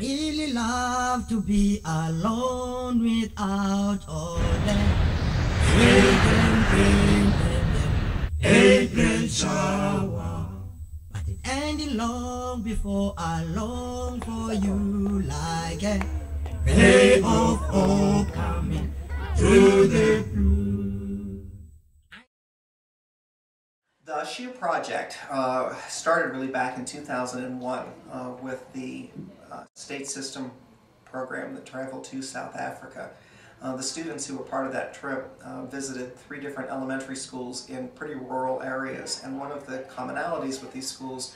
really love to be alone without all that fragrant rain and the April shower. But it ain't long before I long for you like a ray of hope coming through the blue. The SHOE project started really back in 2001 with the state system program that traveled to South Africa. The students who were part of that trip visited 3 different elementary schools in pretty rural areas, and one of the commonalities with these schools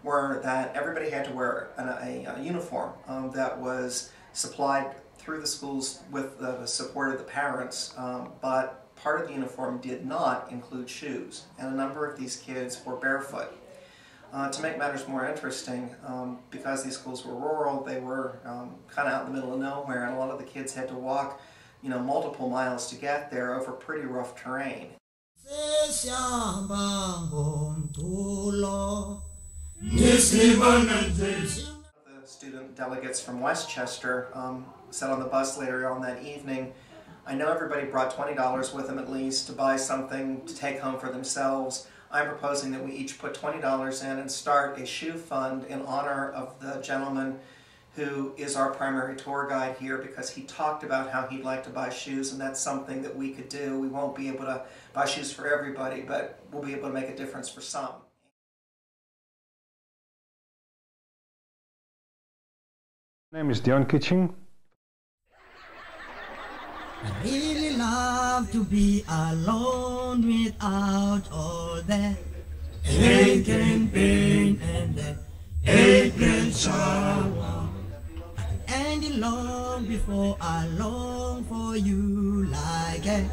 were that everybody had to wear a uniform that was supplied through the schools with the support of the parents, but part of the uniform did not include shoes, and a number of these kids were barefoot. To make matters more interesting, because these schools were rural, they were kind of out in the middle of nowhere, and a lot of the kids had to walk, multiple miles to get there over pretty rough terrain. The student delegates from Westchester said on the bus later on that evening, "I know everybody brought $20 with them at least to buy something to take home for themselves. I'm proposing that we each put $20 in and start a shoe fund in honor of the gentleman who is our primary tour guide here, because he talked about how he'd like to buy shoes, and that's something that we could do. We won't be able to buy shoes for everybody, but we'll be able to make a difference for some." My name is Dion Kitching. I really love to be alone without all that ache and pain and that April shower. But it ain't long before I long for you like a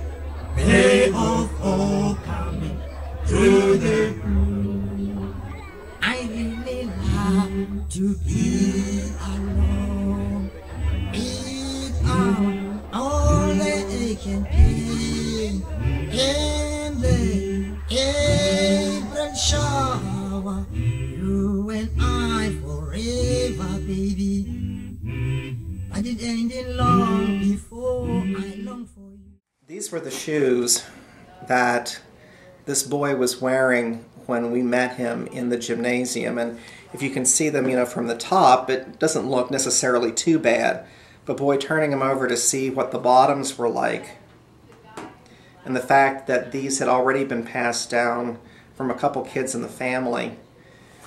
ray of hope coming through the blue. I really love to be alone without all the ache and pain in the April shower. You and I forever, baby. But it ain't long before I long for you. These were the shoes that this boy was wearing when we met him in the gymnasium, and if you can see them, from the top, it doesn't look necessarily too bad. But boy, turning them over to see what the bottoms were like, and the fact that these had already been passed down from a couple kids in the family.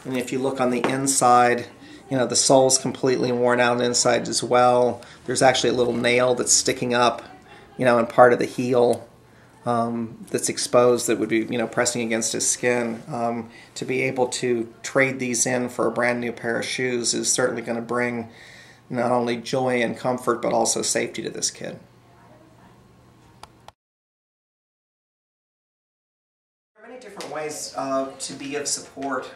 And if you look on the inside, the sole's completely worn out inside as well. There's actually a little nail that's sticking up, in part of the heel that's exposed that would be, pressing against his skin. To be able to trade these in for a brand new pair of shoes is certainly going to bring not only joy and comfort, but also safety to this kid. There are many different ways to be of support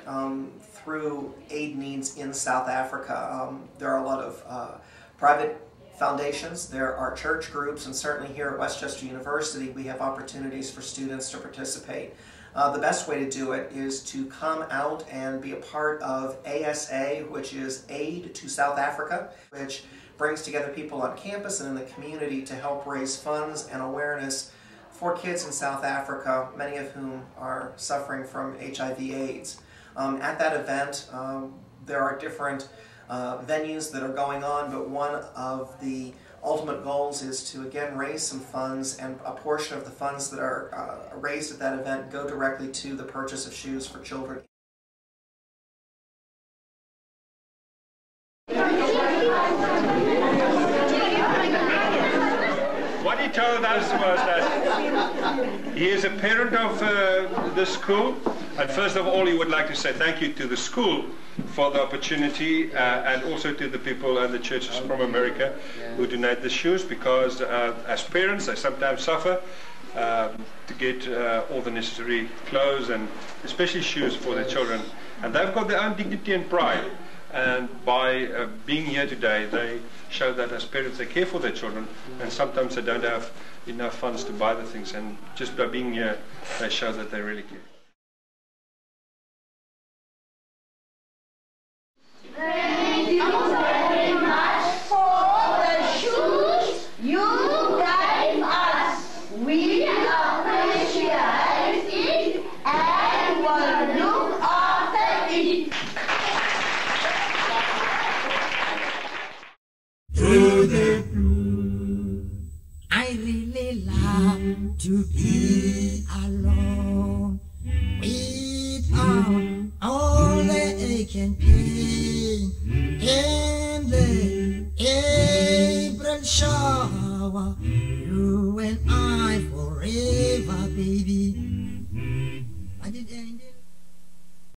through aid needs in South Africa. There are a lot of private foundations, there are church groups, and certainly here at Westchester University we have opportunities for students to participate. The best way to do it is to come out and be a part of ASA, which is Aid to South Africa, which brings together people on campus and in the community to help raise funds and awareness for kids in South Africa, many of whom are suffering from HIV/AIDS. At that event, there are different venues that are going on, but one of the ultimate goals is to again raise some funds, and a portion of the funds that are raised at that event go directly to the purchase of shoes for children. What he told us was that he is a parent of the school, and first of all he would like to say thank you to the school for the opportunity, and also to the people and the churches from America who donate the shoes, because as parents they sometimes suffer to get all the necessary clothes and especially shoes for their children, and they've got their own dignity and pride, and by being here today they show that as parents they care for their children, and sometimes they don't have enough funds to buy the things, and just by being here they show that they really care. Thank you very much. I really love to be alone. We